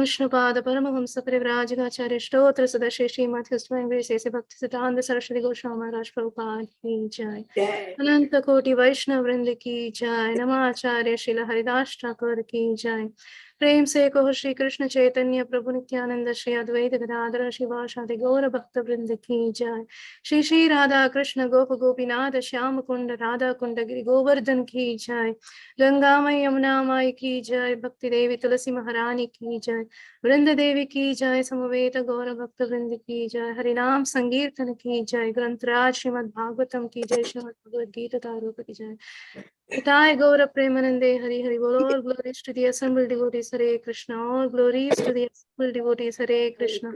विष्णुपाद परमहंस परिव्राजकाचार्य स्तोत्र सदस्य श्रीमद् से भक्ति सिद्धांत सरस्वती गोस्वामी महाराज प्रभुपाद की जय। अनंत कोटि वैष्णव वृंद की जय। नमाचार्य श्रील हरिदास ठाकुर की जय। प्रेम से कहो श्री कृष्ण चैतन्य प्रभु नित्यानंद श्री अद्वैत गदाधर शिवासादि गौर भक्त वृंद की जय। श्री श्री राधा कृष्ण गोप गोपीनाथ श्याम कुंड राधा कुंड गिरि गोवर्धन की जय। गंगा मई यमुना माई की जय। भक्ति देवी तुलसी महारानी की जय। वृंद देवी की जय। समवेत गौर भक्त वृंद की जय। हरिनाम संकीर्तन की जय। ग्रंथराज श्रीमद् भागवतम की जय। श्रीमद् भगवद गीता तारूप की जय। Nitai Gaura Premanande Hari Hari Bol. All glories to the assembled devotees Hare Krishna. All glories to the assembled devotees Hare Krishna.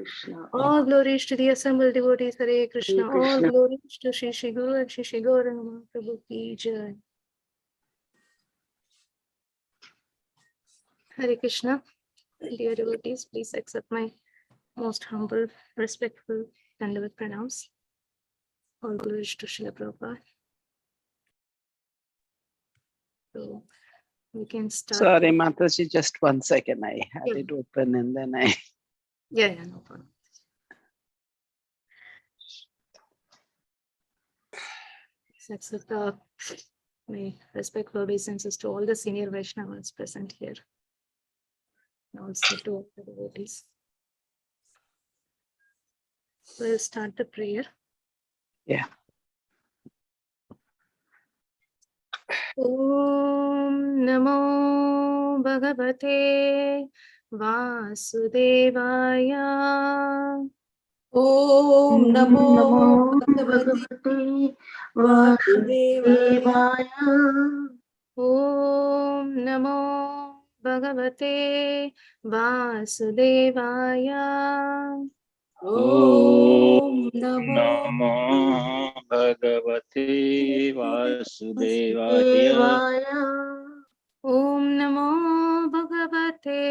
All glories to the assembled devotees Hare Krishna. All glories to Shri Shri Guru and Shri Shri Gauranga Mahaprabhu ki jai. Hare Krishna. Dear devotees, please accept my most humble, respectful Dandavat pranams. All glories to Srila Prabhupada. So we can start. Sorry, Mataji, just 1 second. I had it open and then I... Yeah, no problem. Accept my respectful obeisances to all the senior Vaishnavas present here. And also to all the devotees. We'll start the prayer. Yeah. Om Namo Bhagavate Vasudevaya. Om Namo Bhagavate Vasudevaya. Om Namo Bhagavate Vasudevaya. Om Namo Bhagavate Vasudevaya. Om Namo Bhagavate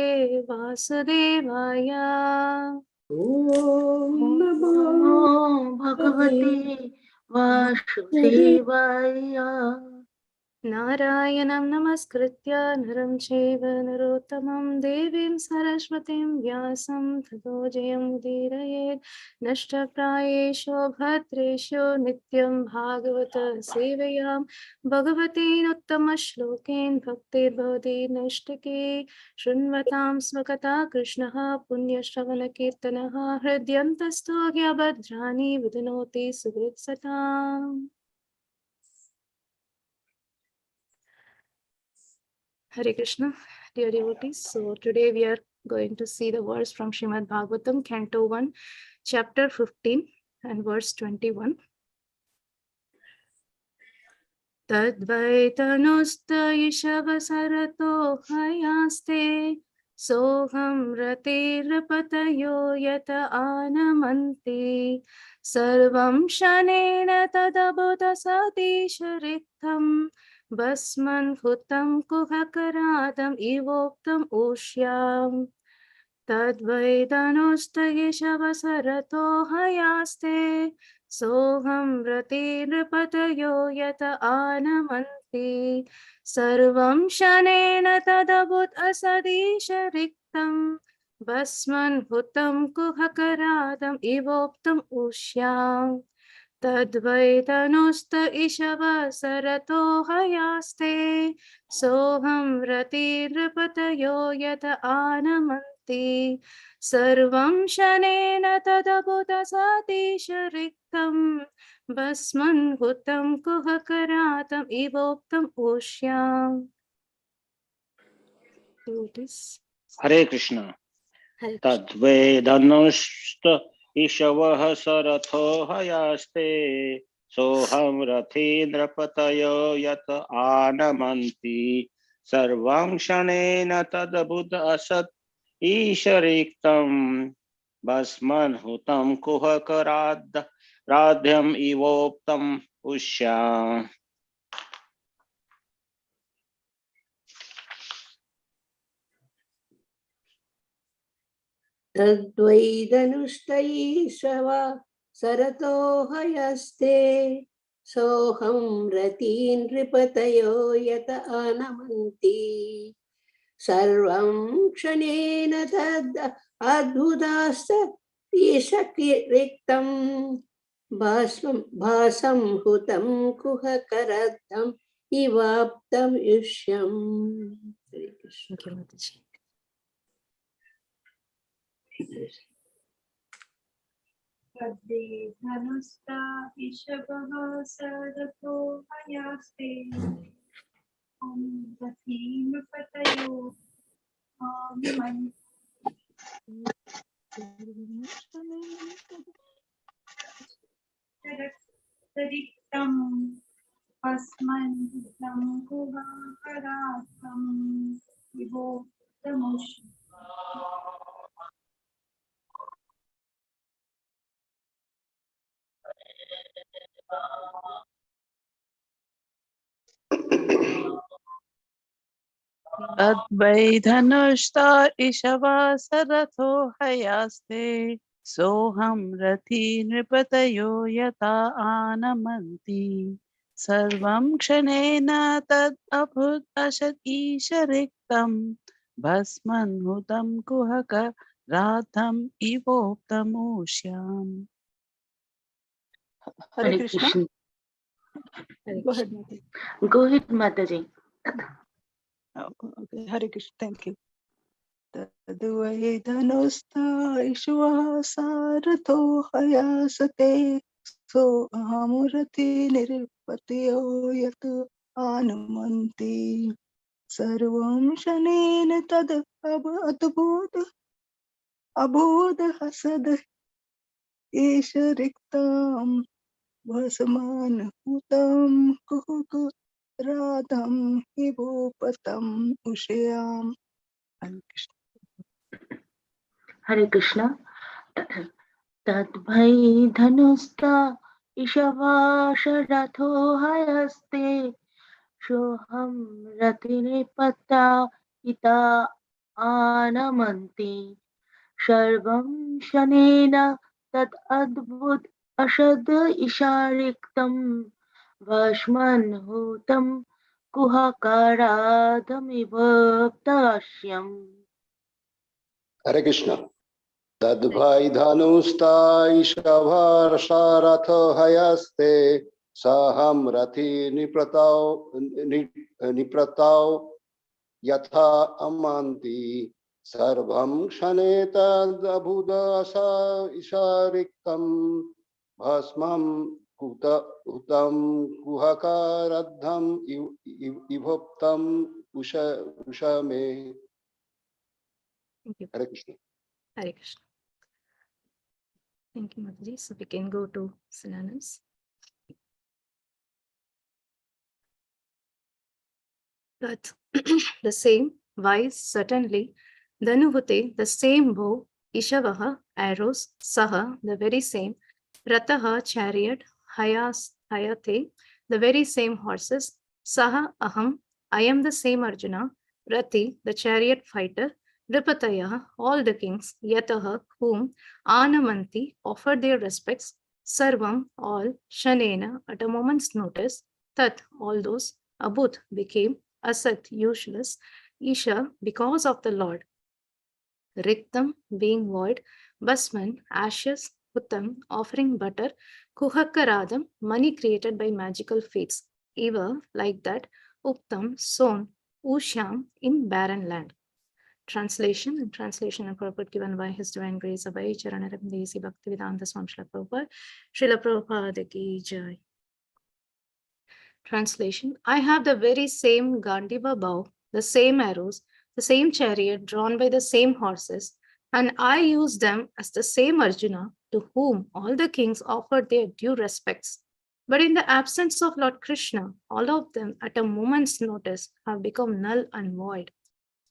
Vasudevaya. Om Namo Bhagavate Vasudevaya. Narayanam Namaskritya Naram Cheva Narottamam Devim Saraswatim Vyasam Tato Jayam Udirayet Nashtaprayesho Bhatresho Nityam Bhagavata Sevayam Bhagavatin Uttama Shloken Bhaktir Bhavati Nashtake Shunvatam Svakata Krishnaha Punya Shravana Kirtanaha Hridyantastohya Bhadrani Vidinoti Sugritsatam. Hare Krishna, dear devotees. So today we are going to see the verse from Srimad Bhagavatam, Canto 1, Chapter 15 and verse 21. Tadvaitanusta ishavasarato hayaste soham ratirapatayo yata anamanti sarvam shanena tadabuddha sati sharitham Basman hutam kuhakaradam ivoktam ushyam Tadvaidanostagishavasarato hayaste soham rati nripatayo yata anamanti sarvam shanena tadabut asadi shariktam Basman hutam kuhakaradam ivoktam ushyam Tadvaitanusta ishava sarato hayaste soham rati nripatayo yata anamanti sarvam shanena tadabuddha sati shariktam basman hutam kuhakaratam ivoktam ushyam. Hare Krishna. Tadvedanushta Ishavah Saratho Hayaste Soham Rathindra Patayo Yata Anamanti Sarvam Shanena Tadabuddha Asat Ishariktam Basman Hutam Kuhakarad Radhyam Ivoktam Ushyam. Tadvaidhanushtaishava sarato hayaste soham ratin ripatayo yata anamanti सर्वं क्षणेन तद् अद्भुतास्त ईशकिरिक्तं भासं हुतं कुहकरद्धम् इवाप्तं युष्यम्. हरे Krishna. Thank you, Mataji. धनुष्टा ऋषभः सरथो हयास्ते नृपतयो रिक्तं अस्मन्तं कुहाकरार्थं विभोक्तमुष्. Advai dhanushta ishava saratho hayaste soham rathi nripatayo yata anamanti sarvam kshanena tad abhut ashat ishariktam bhasman hutam kuhaka radham ivoptamushyam. Hare Hare Krishna. Krishna. Hare Go ahead, Krishna. Mataji. Go ahead, Mataji. Okay, Hare Krishna. Thank you. Tadvai dhanusta ishva saratho hayasate so ahamurati nirpatiyo yat anumanti sarvam shanena tad adbhuta abodha hasad ishariktam vasman hutam kuhuk radham hivopatam ushyam. Hare Krishna. Hare Krishna. Tadbhai dhanusta ishava sharatho hayaste shoham ratine pata ita anamanti sarvam shanena tad adbhut ashad ishariktam vashman hutam kuhakaradhamivaptashyam. Hare Krishna. Tadbhai dhanusta ishavarasharatha hayaste saham rathi nipratau yatha amanti sarvam kshaneta abhudasa ishariktam bhasmam hutam kuhakaradham ivoptam ushame. Thank you. Hare Krishna. Hare Krishna. Thank you, Mataji. So we can go to synonyms. But the same, wise, certainly. Dhanuvate, the same bow. Ishavaha, arrows. Saha, the very same. Rataha, chariot. Hayate, the very same horses. Saha, aham, I am the same Arjuna. Rati, the chariot fighter. Ripataya, all the kings. Yataha, whom. Anamanti, offered their respects. Sarvam, all. Shanena, at a moment's notice. Tat, all those. Abhut, became. Asat, useless. Isha, because of the Lord. Riktam, being void. Basman, ashes. Uttam, offering butter. Kuhakaradam, money created by magical fates. Eva, like that. Uptam, sown. Ushyam, in barren land. Translation and purport given by His Divine Grace Abhay Charanaram Desi Bhaktivedanta Swami Srila Prabhupada. Srila Prabhupada ki jai. Translation: I have the very same Gandiva bow, the same arrows, the same chariot drawn by the same horses, and I use them as the same Arjuna to whom all the kings offered their due respects. But in the absence of Lord Krishna, all of them at a moment's notice have become null and void.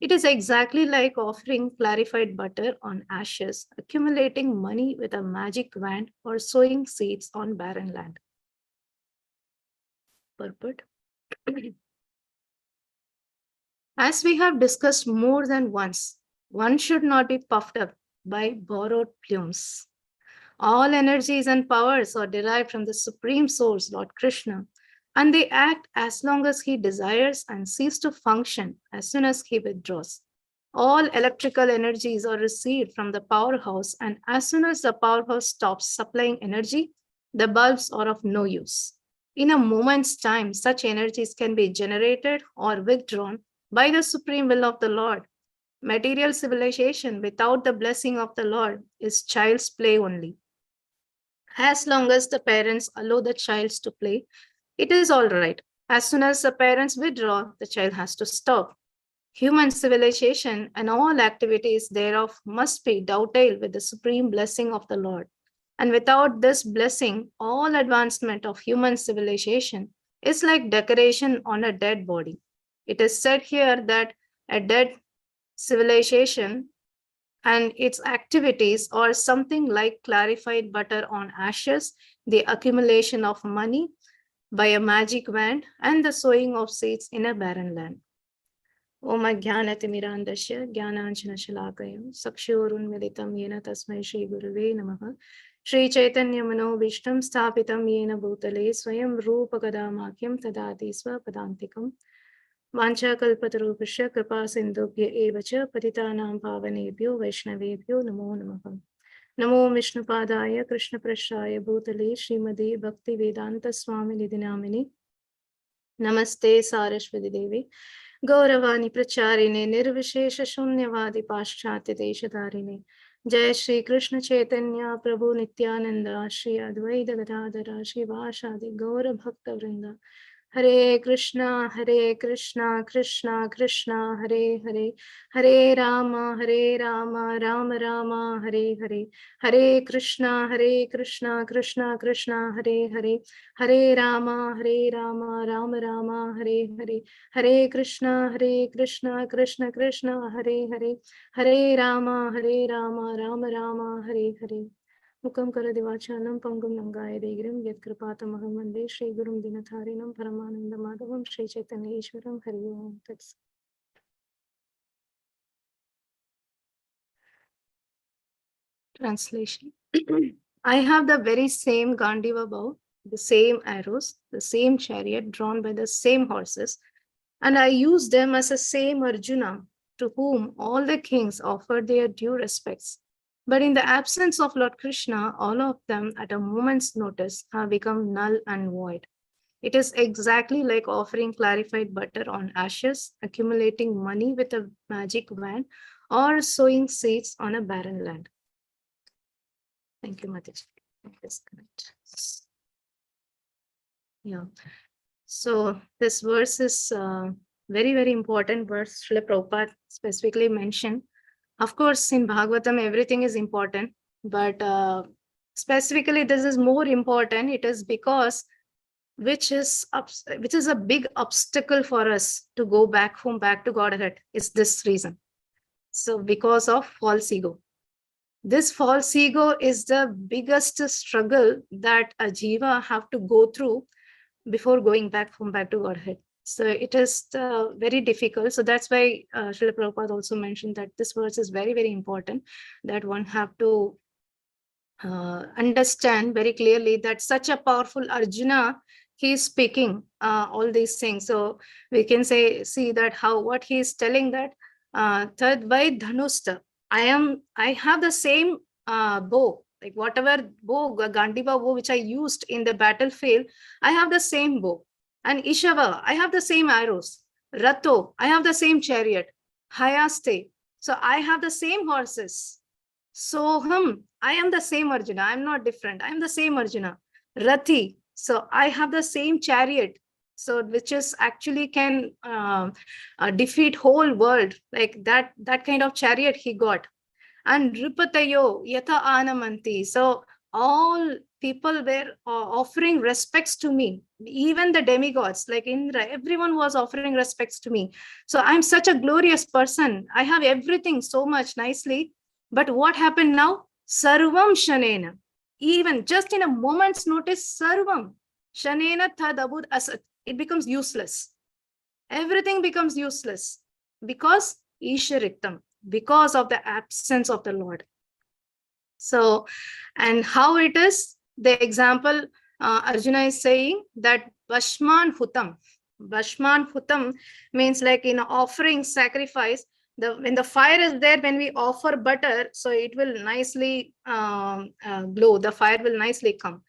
It is exactly like offering clarified butter on ashes, accumulating money with a magic wand, or sowing seeds on barren land. Purport. As we have discussed more than once, one should not be puffed up by borrowed plumes. All energies and powers are derived from the Supreme Source, Lord Krishna. and they act as long as he desires and cease to function as soon as he withdraws. All electrical energies are received from the powerhouse, and as soon as the powerhouse stops supplying energy, the bulbs are of no use. In a moment's time, such energies can be generated or withdrawn by the supreme will of the Lord. Material civilization without the blessing of the Lord is child's play only. As long as the parents allow the child to play, it is all right. As soon as the parents withdraw, the child has to stop. Human civilization and all activities thereof must be dovetailed with the supreme blessing of the Lord. And without this blessing, all advancement of human civilization is like decoration on a dead body. It is said here that a dead civilization and its activities are something like clarified butter on ashes, the accumulation of money by a magic wand, and the sowing of seeds in a barren land. Om Jnanatimirandasya Jnananjana Shalakaya Sakshurunmilitam Yena Tasmai Shri Gurave Namaha Shri Chaitanya Manobishtam Sthapitam Yena Bhutale Swayam Rupakadamakyam Tadati Swapadantikam Vancha Kalpatarupasya Kripa Sindhubhya Evacha Patitanam Pavanebhyo Vaishnavebhyo Namo Namaha Namo Vishnupadaya Krishna Prashraya Bhutale Srimadi Bhakti Vedanta Swami Nidhinamini Namaste Saraswati Devi Gauravani Pracharine Nirvishesha Shunyavadi Paschatya Deshadarine Jai Shri Krishna Chaitanya Prabhu Nityananda Shri Advaita Gadadhara Shri Vashadi Gaura Bhakta Vrinda Hare Krishna Krishna Krishna Hare Hare Hare Rama Rama Rama Hare Hare Hare Krishna Krishna Krishna Hare Hare Hare Rama Rama Rama Hare Hare Hare Krishna Krishna Krishna Hare Hare Hare Rama Rama Rama Hare Hare Mukam Karadivachalam Pangum Nangaya Degiram Yatkripatamaham Vande Shri Gurum Dinatharinam Paramananda Madhavam Shri Chaitanya Ishwaram Hari Om. That's translation. I have the very same Gandiva bow, the same arrows, the same chariot drawn by the same horses, and I use them as the same Arjuna to whom all the kings offered their due respects. But in the absence of Lord Krishna, all of them at a moment's notice have become null and void. It is exactly like offering clarified butter on ashes, accumulating money with a magic wand, or sowing seeds on a barren land. Thank you, Mataji. Disconnect. Yeah. So this verse is very, very important verse. Srila Prabhupada specifically mentioned. Of course, in Bhagavatam, everything is important, but specifically this is more important. It is because which is a big obstacle for us to go back home, back to Godhead, is this reason. So because of false ego. This false ego is the biggest struggle that a jiva have to go through before going back home, back to Godhead. So it is very difficult. So that's why Srila Prabhupada also mentioned that this verse is very, very important, that one have to understand very clearly that such a powerful Arjuna, he is speaking all these things. So we can see that what he is telling that Tadvai Dhanusta, I have the same bow, like whatever bow, Gandiva bow, which I used in the battlefield, I have the same bow. And Ishava, I have the same arrows. Rato, I have the same chariot. Hayaste, so I have the same horses. Soham, I am the same Arjuna. I'm not different. I'm the same Arjuna. Rathi, so I have the same chariot. So which is actually can defeat whole world, like that kind of chariot he got. And Ripatayo Yatha Anamanti. So all people were offering respects to me, even the demigods, like Indra, everyone was offering respects to me. So I'm such a glorious person. I have everything so much nicely. But what happened now? Sarvam Shanena. Even just in a moment's notice, Sarvam Shanena Thadabud Asat. It becomes useless. Everything becomes useless because Ishariktam, because of the absence of the Lord. So, and how it is, the example Arjuna is saying that Vashman Hutam. Vashman Hutam means like in offering sacrifice, when the fire is there, when we offer butter, so it will nicely glow, the fire will nicely come.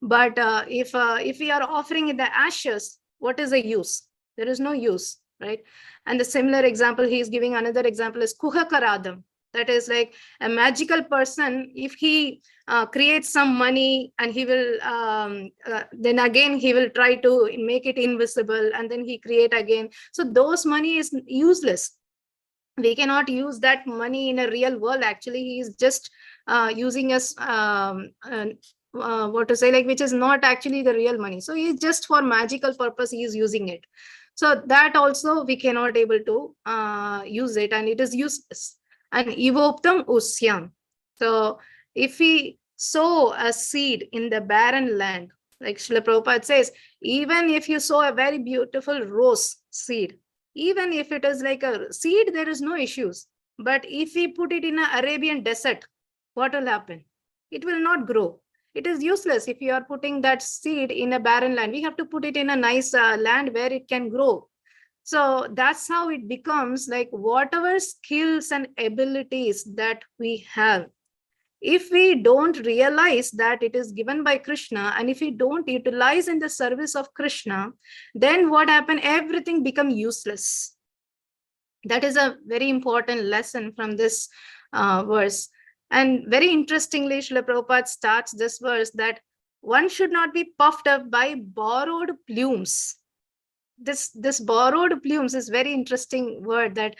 But if we are offering in the ashes, what is the use? There is no use, right? And the similar example he is giving, another example is Kuhakaradam. That is like a magical person. If he creates some money and he will then again he will try to make it invisible and then he create again. So those money is useless. We cannot use that money in a real world. Actually, he is just using us what to say, like, which is not actually the real money. So he's just for magical purpose he is using it. So that also we cannot able to use it, and it is useless. And evoptam usyam. So if we sow a seed in the barren land, like Srila Prabhupada says, even if you sow a very beautiful rose seed, even if it is like a seed, there is no issues. But if we put it in an Arabian desert, what will happen? It will not grow. It is useless if you are putting that seed in a barren land. We have to put it in a nice land where it can grow. So that's how it becomes like whatever skills and abilities that we have, if we don't realize that it is given by Krishna, and if we don't utilize in the service of Krishna, then what happens? Everything become useless. That is a very important lesson from this verse. And very interestingly, Srila Prabhupada starts this verse that one should not be puffed up by borrowed plumes. This borrowed plumes is very interesting word, that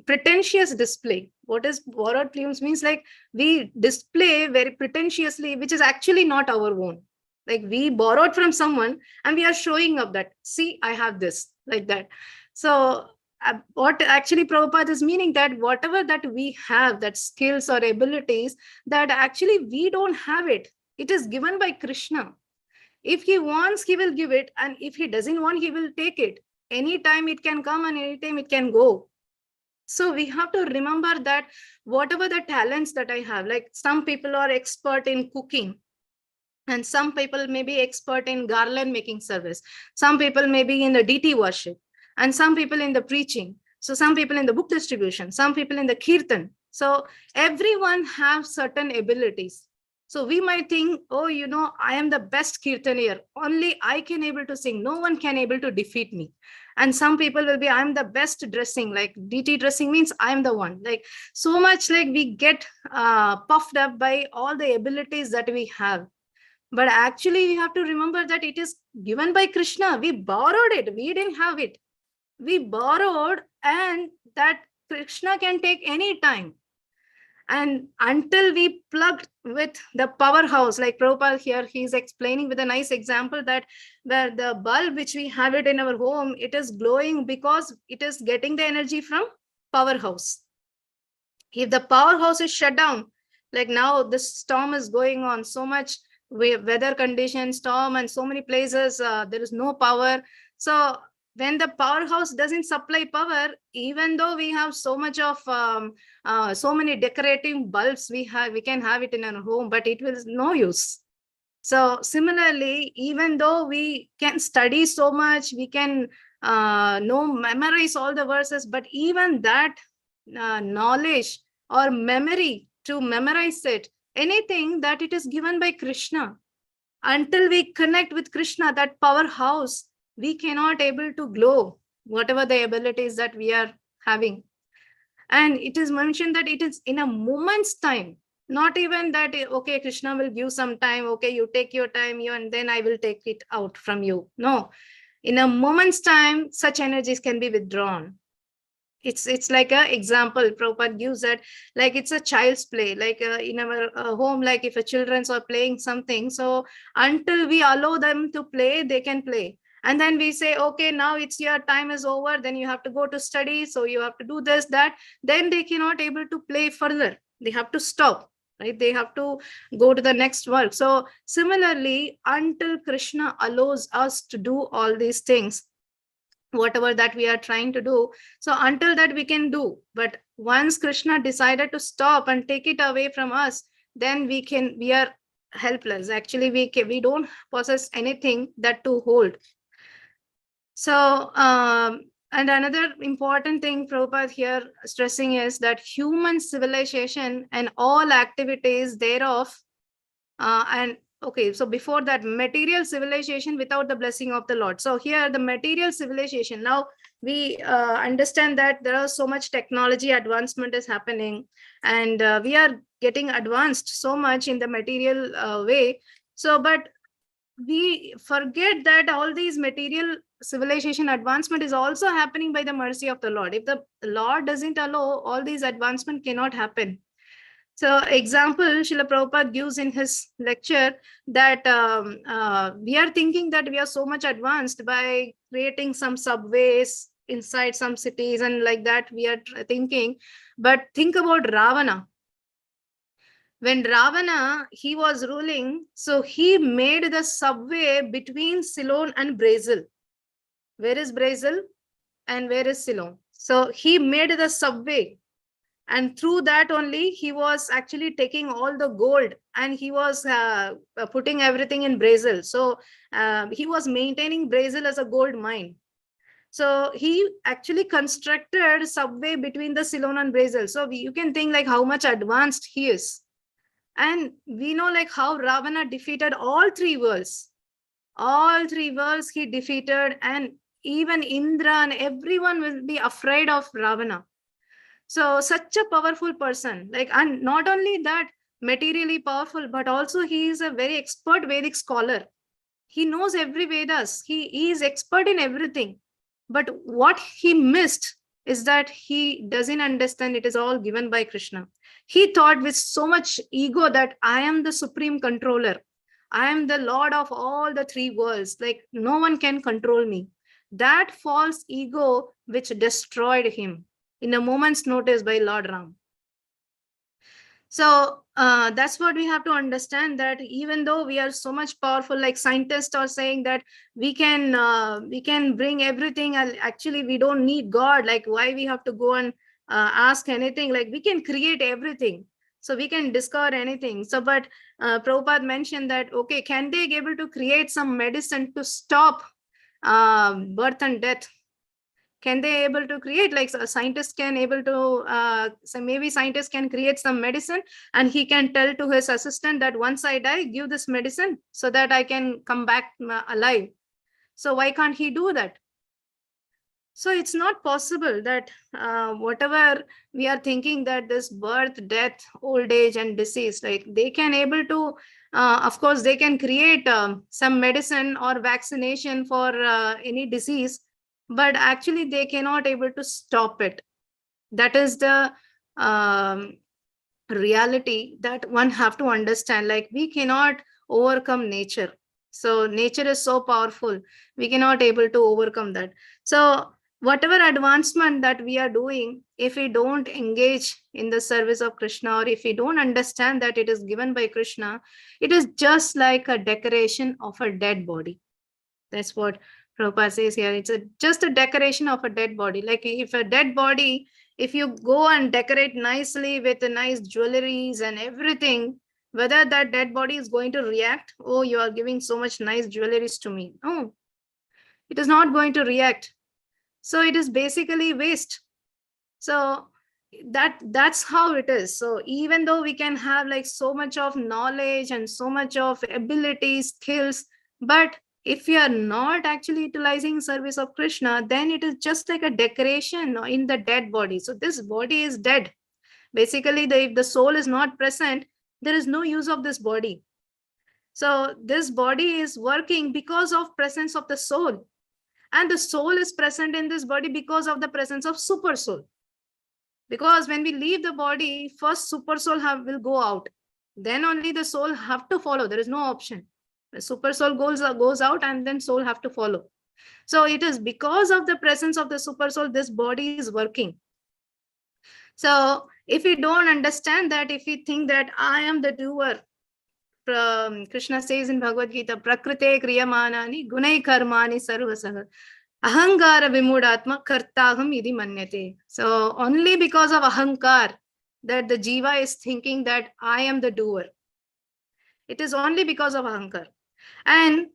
pretentious display. What is borrowed plumes means? Like we display very pretentiously, which is actually not our own. Like we borrowed from someone and we are showing up that, see, I have this, like that. So what actually Prabhupada is meaning, that whatever that we have, that skills or abilities, that actually we don't have it. It is given by Krishna. If he wants, he will give it. And if he doesn't want, he will take it. Anytime it can come and anytime it can go. So we have to remember that whatever the talents that I have, like some people are expert in cooking, and some people may be expert in garland making service. Some people may be in the DT worship, and some people in the preaching. So some people in the book distribution, some people in the kirtan. So everyone have certain abilities. So we might think, oh, I am the best kirtanier. Only I can able to sing. No one can able to defeat me. And some people will be, I'm the best dressing, like DT dressing means I'm the one. Like so much, like we get puffed up by all the abilities that we have. But actually we have to remember that it is given by Krishna. We borrowed it. We didn't have it. We borrowed, and that Krishna can take any time. And until we plugged with the powerhouse, like Prabhupada here, he's explaining with a nice example that where the bulb which we have it in our home, it is glowing because it is getting the energy from powerhouse. If the powerhouse is shut down, like now this storm is going on, so much weather condition, storm, and so many places, there is no power. So when the powerhouse doesn't supply power, even though we have so much of so many decorative bulbs we can have it in our home, but it will no use. So similarly, even though we can study so much, we can memorize all the verses, but even that knowledge or memory to memorize it, anything, that it is given by Krishna. Until we connect with Krishna, that powerhouse, we cannot able to glow whatever the abilities that we are having. And it is mentioned that it is in a moment's time, not even that, okay, Krishna will give some time, okay, you take your time, and then I will take it out from you. No, in a moment's time, such energies can be withdrawn. It's like an example Prabhupada gives, that like it's a child's play, like in our home, like if a children's are playing something, so until we allow them to play, they can play. And then we say, okay, now it's your time is over, then you have to go to study, so you have to do this, that, then they cannot able to play further. They have to stop, right? They have to go to the next work. So similarly, until Krishna allows us to do all these things, whatever that we are trying to do, so until that we can do. But once Krishna decided to stop and take it away from us, then we are helpless. Actually, we don't possess anything that to hold. So, and another important thing Prabhupada here stressing is that human civilization and all activities thereof, and okay, so before that, material civilization without the blessing of the Lord. So here, the material civilization. Now we understand that there are so much technology advancement is happening, and we are getting advanced so much in the material way. So, but we forget that all these material civilization advancement is also happening by the mercy of the Lord. If the Lord doesn't allow, all these advancement cannot happen. So example, Srila Prabhupada gives in his lecture that we are thinking that we are so much advanced by creating some subways inside some cities and like that we are thinking. But think about Ravana. When Ravana, he was ruling, so he made the subway between Ceylon and Brazil. Where is Brazil and where is Ceylon? So he made the subway, and through that only he was actually taking all the gold and he was putting everything in Brazil. So he was maintaining Brazil as a gold mine. So he actually constructed subway between the Ceylon and Brazil. So you can think like how much advanced he is. And we know like how Ravana defeated all three worlds. All three worlds he defeated, and even Indra and everyone will be afraid of Ravana. So such a powerful person, like, and not only that, materially powerful, but also he is a very expert Vedic scholar. He knows every Vedas. He is expert in everything. But what he missed is that he doesn't understand it is all given by Krishna. He thought with so much ego that I am the supreme controller. I am the Lord of all the three worlds. Like no one can control me. That false ego which destroyed him in a moment's notice by Lord Ram. So that's what we have to understand, that even though we are so much powerful, like scientists are saying that we can bring everything, and actually we don't need God. Like why we have to go and ask anything? Like we can create everything. So we can discover anything. So, but Prabhupada mentioned that, okay, can they be able to create some medicine to stop birth and death? Can they able to create, like a scientist can able to so maybe scientist can create some medicine and he can tell to his assistant that once I die, give this medicine so that I can come back alive. So why can't he do that? So it's not possible that whatever we are thinking that this birth, death, old age and disease, like they can able to of course they can create some medicine or vaccination for any disease, but actually they cannot able to stop it. That is the reality that one have to understand. Like we cannot overcome nature. So nature is so powerful, we cannot able to overcome that. So whatever advancement that we are doing, if we don't engage in the service of Krishna, or if we don't understand that it is given by Krishna, it is just like a decoration of a dead body. That's what Prabhupada says here. It's just a decoration of a dead body. Like if a dead body, if you go and decorate nicely with the nice jewelries and everything, whether that dead body is going to react, oh, you are giving so much nice jewelries to me. No, it is not going to react. So it is basically waste. So that's how it is. So even though we can have like so much of knowledge and so much of ability, skills, but if we are not actually utilizing service of Krishna, then it is just like a decoration in the dead body. So this body is dead. Basically, if the soul is not present, there is no use of this body. So this body is working because of presence of the soul. And the soul is present in this body because of the presence of super soul. Because when we leave the body, first super soul will go out. Then only the soul have to follow. There is no option. The super soul goes out and then soul have to follow. So it is because of the presence of the super soul, this body is working. So if we don't understand that, if we think that I am the doer, Krishna says in Bhagavad Gita, Prakrite kriyamanani gunai karmani sarvasah ahankara vimudatma kartaham idi manyate. So only because of ahankar that the jiva is thinking that I am the doer. It is only because of ahankar. And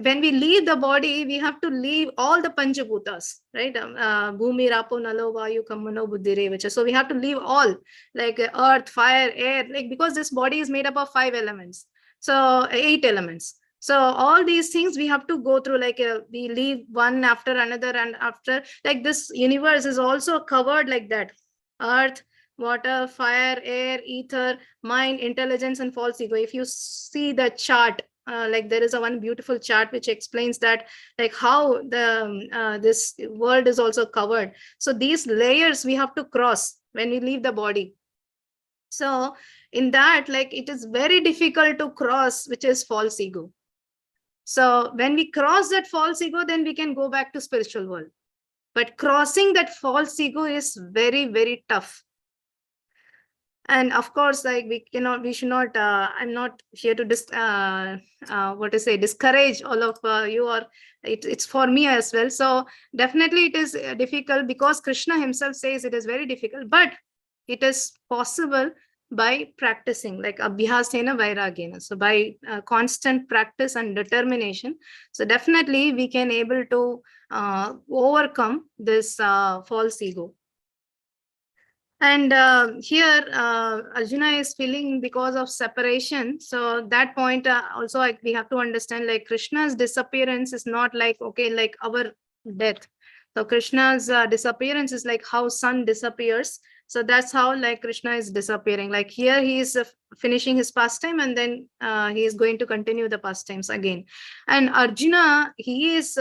when we leave the body, we have to leave all the Panchabhutas, right? Bhumi, Rapo, Nalo, Vayu, Kamano, Buddhi, Revacha. So we have to leave all, like earth, fire, air, like because this body is made up of 5 elements. So 8 elements. So all these things we have to go through, like we leave one after another, and after, like this universe is also covered like that. Earth, water, fire, air, ether, mind, intelligence, and false ego. If you see the chart, like there is a one beautiful chart which explains that, like how the this world is also covered. So these layers we have to cross when we leave the body. So in that, like it is very difficult to cross, which is false ego. So when we cross that false ego, then we can go back to spiritual world. But crossing that false ego is very, very tough. And of course, like we should not, I'm not here to discourage all of you, or it's for me as well. So definitely it is difficult, because Krishna himself says it is very difficult, but it is possible by practicing, like abhyasena vairagena. So by constant practice and determination, so definitely we can able to overcome this false ego. And here Arjuna is feeling because of separation. So that point also, like, we have to understand, like Krishna's disappearance is not like, okay, like our death. So Krishna's disappearance is like how sun disappears. So that's how, like, Krishna is disappearing. Like here he is finishing his pastime, and then he is going to continue the pastimes again. And Arjuna, he is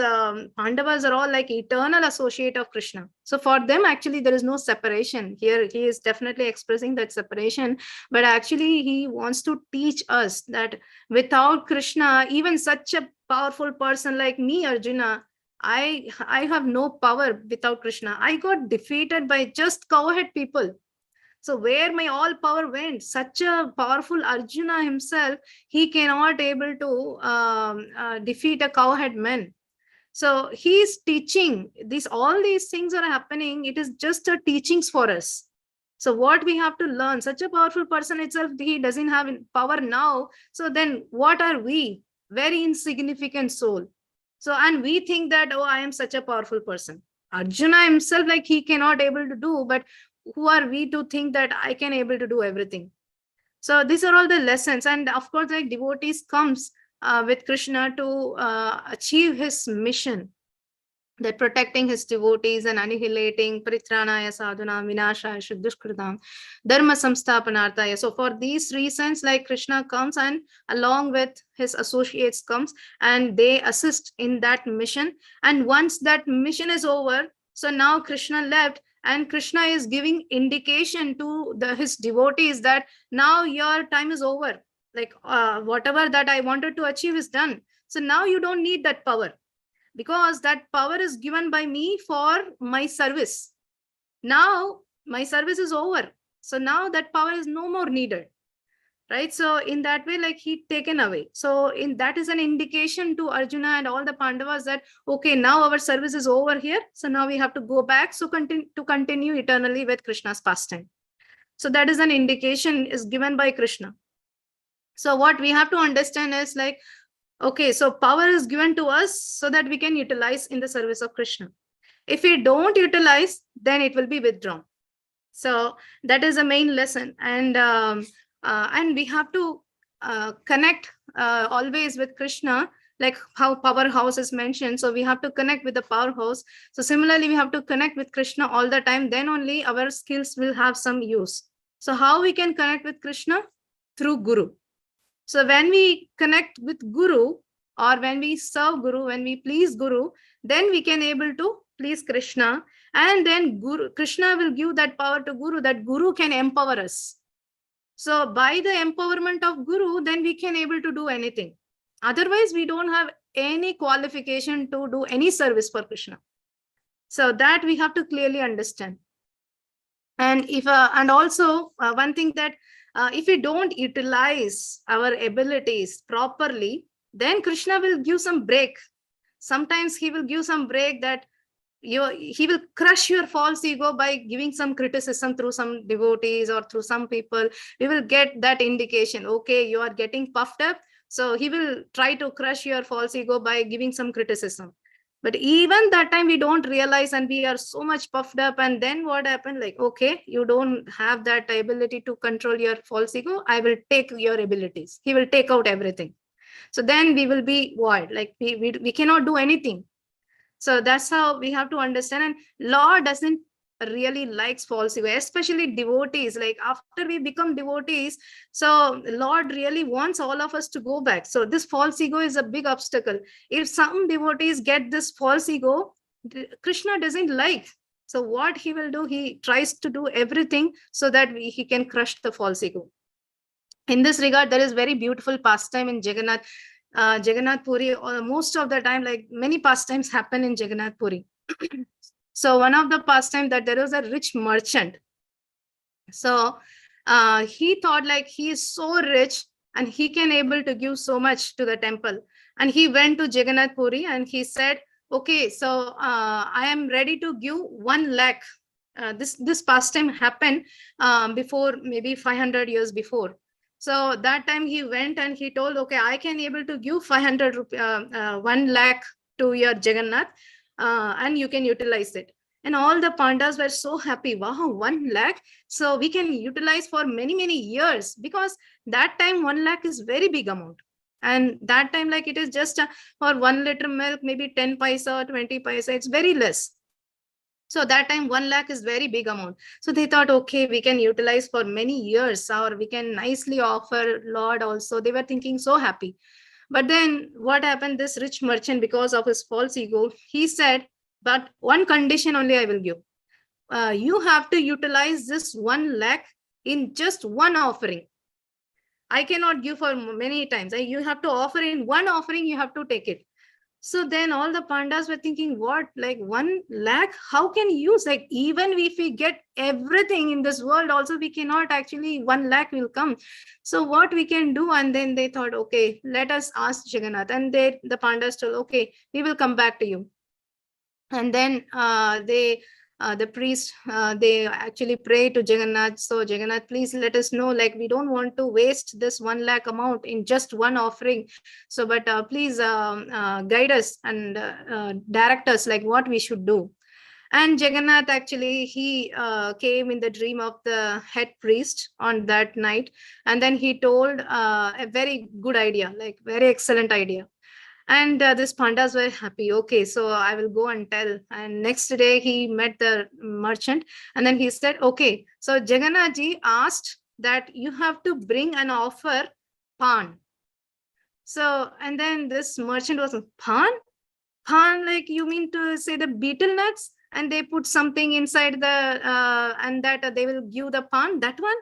Pandavas are all like eternal associate of Krishna. So for them, actually, there is no separation. Here he is definitely expressing that separation, but actually he wants to teach us that without Krishna, even such a powerful person like me, Arjuna, I have no power without Krishna. I got defeated by just cowhead people. So where my all power went? Such a powerful Arjuna himself, he cannot able to defeat a cowhead man. So he's teaching this. All these things are happening. It is just a teachings for us. So what we have to learn? Such a powerful person itself, he doesn't have power now. So then what are we? Very insignificant soul. So, and we think that, oh, I am such a powerful person. Arjuna himself, like he cannot able to do, but who are we to think that I can able to do everything? So these are all the lessons. And of course, like devotees comes with Krishna to achieve his mission, that protecting his devotees and annihilating paritranaya sadhuna vinashaya shuddhushkritam dharma samsthapanarthaya. So for these reasons, like Krishna comes and along with his associates comes, and they assist in that mission. And once that mission is over, so now Krishna left, and Krishna is giving indication to his devotees that now your time is over. Like whatever that I wanted to achieve is done. So now you don't need that power, because that power is given by me for my service. Now my service is over. So now that power is no more needed. Right? So in that way, like he taken away. So in that is an indication to Arjuna and all the Pandavas that, okay, now our service is over here. So now we have to go back. So continue eternally with Krishna's pastime. So that is an indication is given by Krishna. So what we have to understand is like, okay, so power is given to us so that we can utilize in the service of Krishna. If we don't utilize, then it will be withdrawn. So that is the main lesson. And we have to connect always with Krishna, like how powerhouse is mentioned. So we have to connect with the powerhouse. So similarly, we have to connect with Krishna all the time. Then only our skills will have some use. So how we can connect with Krishna? Through Guru. So when we connect with Guru, or when we serve Guru, when we please Guru, then we can able to please Krishna. And then Krishna will give that power to Guru, that Guru can empower us. So by the empowerment of Guru, then we can able to do anything. Otherwise, we don't have any qualification to do any service for Krishna. So that we have to clearly understand. And if and also one thing that if we don't utilize our abilities properly, then Krishna will give some break. Sometimes he will give some break that he will crush your false ego by giving some criticism through some devotees or through some people. We will get that indication, okay, you are getting puffed up. So he will try to crush your false ego by giving some criticism. But even that time we don't realize, and we are so much puffed up. And then what happened? Like, okay, you don't have that ability to control your false ego. I will take your abilities. He will take out everything. So then we will be void. Like we cannot do anything. So that's how we have to understand. And Lord doesn't really likes false ego, especially devotees. Like after we become devotees, so Lord really wants all of us to go back. So this false ego is a big obstacle. If some devotees get this false ego, Krishna doesn't like. So what he will do, he tries to do everything so that he can crush the false ego. In this regard, there is very beautiful pastime in Jagannath Puri. Most of the time, like many pastimes happen in Jagannath Puri. So one of the pastime, that there was a rich merchant. So he thought like he is so rich and he can able to give so much to the temple. And he went to Jagannath Puri and he said, okay, so I am ready to give 1 lakh. This pastime happened before maybe 500 years before. So that time he went and he told, okay, I can able to give 1 lakh to your Jagannath, and you can utilize it. And all the pandas were so happy. Wow, 1 lakh. So we can utilize for many, many years, because that time 1 lakh is very big amount. And that time, like it is just for 1 liter milk, maybe 10 paisa or 20 paisa, it's very less. So that time 1 lakh is very big amount. So they thought, okay, we can utilize for many years, or we can nicely offer Lord also. They were thinking so happy. But then what happened? This rich merchant, because of his false ego, he said, but one condition only I will give. You have to utilize this 1 lakh in just one offering. I cannot give for many times. You have to offer in one offering, you have to take it. So then all the pandas were thinking, what, like 1 lakh? How can you use? Like, even if we get everything in this world, also we cannot actually, 1 lakh will come. So what we can do? And then they thought, okay, let us ask Jagannath. And the pandas told, okay, we will come back to you. And then the priest, they actually pray to Jagannath. So Jagannath, please let us know, like we don't want to waste this 1 lakh amount in just one offering. So, but please guide us and direct us, like what we should do. And Jagannath actually, he came in the dream of the head priest on that night. And then he told a very good idea, like very excellent idea. And these pandas were happy. Okay, so I will go and tell. And next day he met the merchant, and then he said, okay, so Jagannath ji asked that you have to bring and offer pan. So, and then this merchant was, pan? Pan, like you mean to say the betel nuts? And they put something inside the, and that they will give the pan, that one?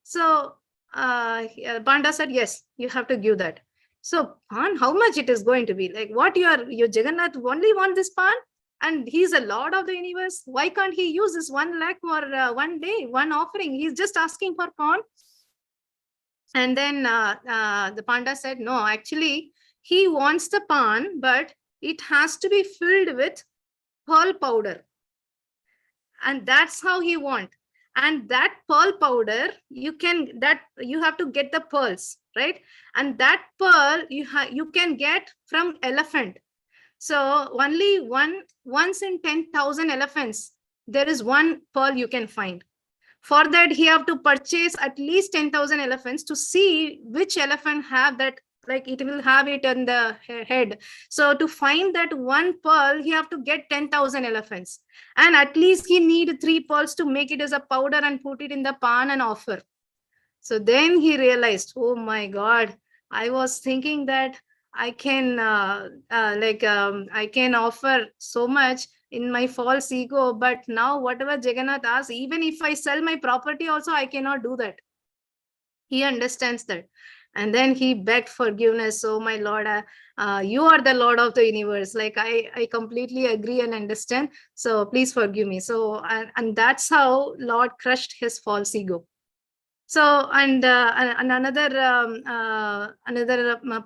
So Panda said, yes, you have to give that. So pan, how much it is going to be? Like what your Jagannath only want this pan? And he's a lord of the universe. Why can't he use this 1 lakh for 1 day, one offering? He's just asking for pan. And then the panda said, no, actually he wants the pan, but it has to be filled with pearl powder. And that's how he want. And that pearl powder, you have to get the pearls, right? And that pearl you can get from elephant. So only once in 10,000 elephants, there is one pearl you can find. For that, he have to purchase at least 10,000 elephants to see which elephant have that, like it will have it on the head. So to find that one pearl, he have to get 10,000 elephants. And at least he need 3 pearls to make it as a powder and put it in the pan and offer. So then he realized, oh my God, I was thinking that I can I can offer so much in my false ego, but now whatever Jagannath asks, even if I sell my property also, I cannot do that. He understands that. And then he begged forgiveness. Oh my Lord, you are the Lord of the universe. Like I completely agree and understand. So please forgive me. So, and that's how Lord crushed his false ego. So, and another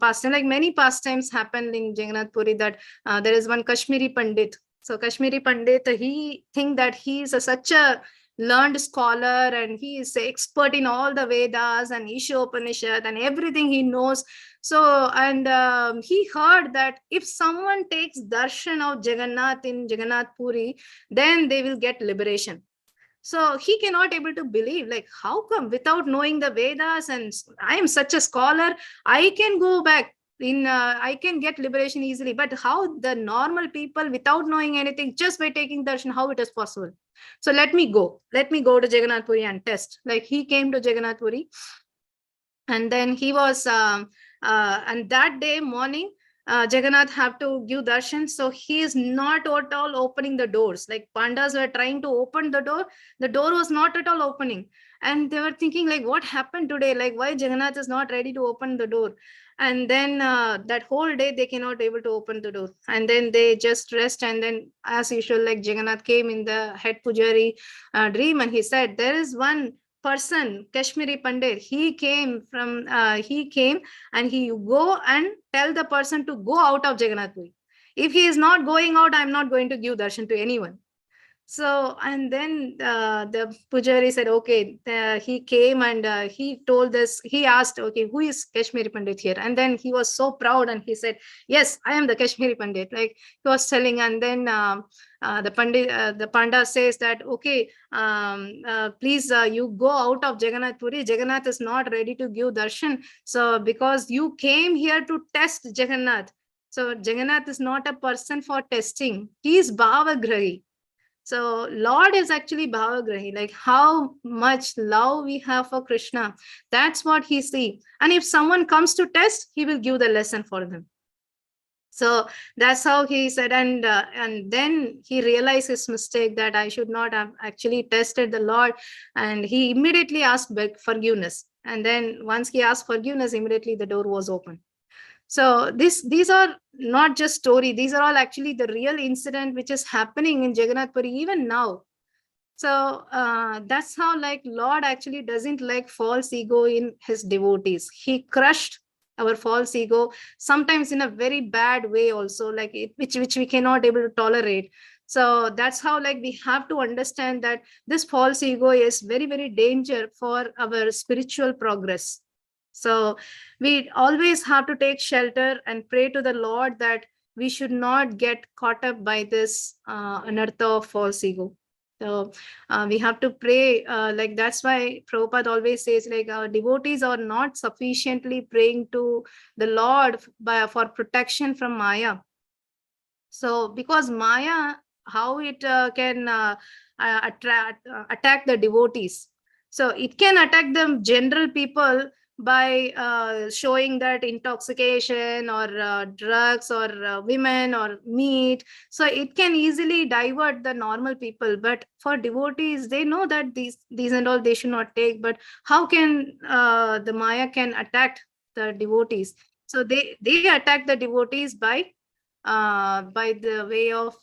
pastime, like many pastimes happen in Jagannath Puri, that there is one Kashmiri Pandit. So Kashmiri Pandit, he think that he is such a learned scholar and he is expert in all the Vedas and Isha Upanishad and everything he knows. So, and he heard that if someone takes darshan of Jagannath in Jagannath Puri, then they will get liberation. So he cannot able to believe, like, how come without knowing the Vedas and I am such a scholar, I can go back in, I can get liberation easily. But how the normal people without knowing anything, just by taking darshan, how it is possible? So let me go to Jagannath Puri and test. Like he came to Jagannath Puri, and then he was, and that day morning, Jagannath have to give darshan. So he is not at all opening the doors. Like Pandas were trying to open the door was not at all opening. And they were thinking like, what happened today? Like why Jagannath is not ready to open the door? And then that whole day they cannot able to open the door. And then they just rest. And then as usual, like Jagannath came in the head pujari dream, and he said, there is one person, Kashmiri Pandit, he came and he go and tell the person to go out of Jagannath Puri. If he is not going out, I'm not going to give darshan to anyone. So, and then the pujari said, okay, he came and he told this, he asked, okay, who is Kashmiri Pandit here? And then he was so proud and he said, yes, I am the Kashmiri Pandit. Like he was telling. And then the Panda says that, okay, please, you go out of Jagannath Puri. Jagannath is not ready to give darshan. So because you came here to test Jagannath. So Jagannath is not a person for testing. He is Bhavagrahi. So Lord is actually Bhavagrahi, like how much love we have for Krishna. That's what he sees. And if someone comes to test, he will give the lesson for them. So that's how he said. And then he realized his mistake, that I should not have actually tested the Lord. And he immediately asked forgiveness. And then once he asked forgiveness, immediately the door was open. So these are not just story. These are all actually the real incident which is happening in Jagannath Puri even now. So that's how like Lord actually doesn't like false ego in his devotees. He crushed our false ego, sometimes in a very bad way also, like which we cannot able to tolerate. So that's how like we have to understand that this false ego is very, very danger for our spiritual progress. So we always have to take shelter and pray to the Lord that we should not get caught up by this anartha of false ego. So we have to pray, like that's why Prabhupada always says, like our devotees are not sufficiently praying to the Lord for protection from Maya. So because Maya, how it can attack the devotees. So it can attack the general people by showing that intoxication or drugs or women or meat. So it can easily divert the normal people. But for devotees, they know that these and all they should not take. But how can the Maya can attack the devotees? So they attack the devotees by the way of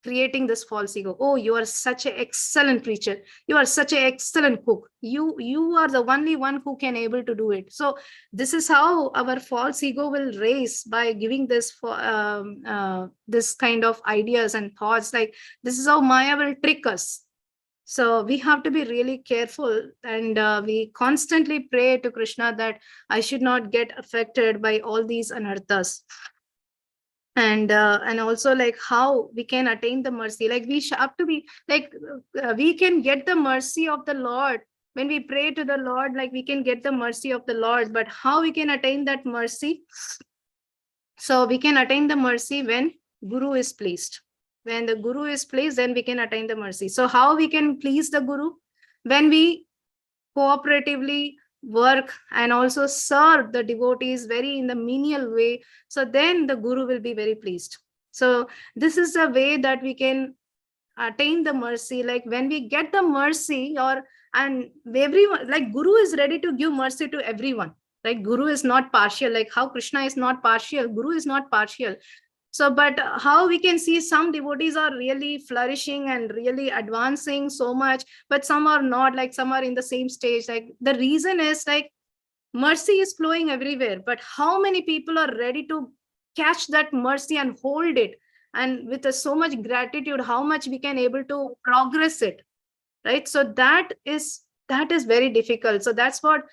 creating this false ego. Oh, you are such an excellent preacher. You are such an excellent cook. You are the only one who can able to do it. So this is how our false ego will raise by giving this this kind of ideas and thoughts. Like this is how Maya will trick us. So we have to be really careful, and we constantly pray to Krishna that I should not get affected by all these anarthas. And also like how we can attain the mercy. Like we have to be like we can get the mercy of the Lord when we pray to the Lord. Like we can get the mercy of the Lord, but how we can attain that mercy? So we can attain the mercy when Guru is pleased. When the Guru is pleased, then we can attain the mercy. So how we can please the Guru? When we cooperatively work and also serve the devotees very in the menial way. So then the Guru will be very pleased. So this is the way that we can attain the mercy. Like when we get the mercy, and everyone, like Guru is ready to give mercy to everyone. Like Guru is not partial. Like how Krishna is not partial, Guru is not partial. So, but how we can see some devotees are really flourishing and really advancing so much, but some are not, like some are in the same stage. Like the reason is like mercy is flowing everywhere, but how many people are ready to catch that mercy and hold it? and with so much gratitude, how much we can able to progress it, right? So that is very difficult. So that's what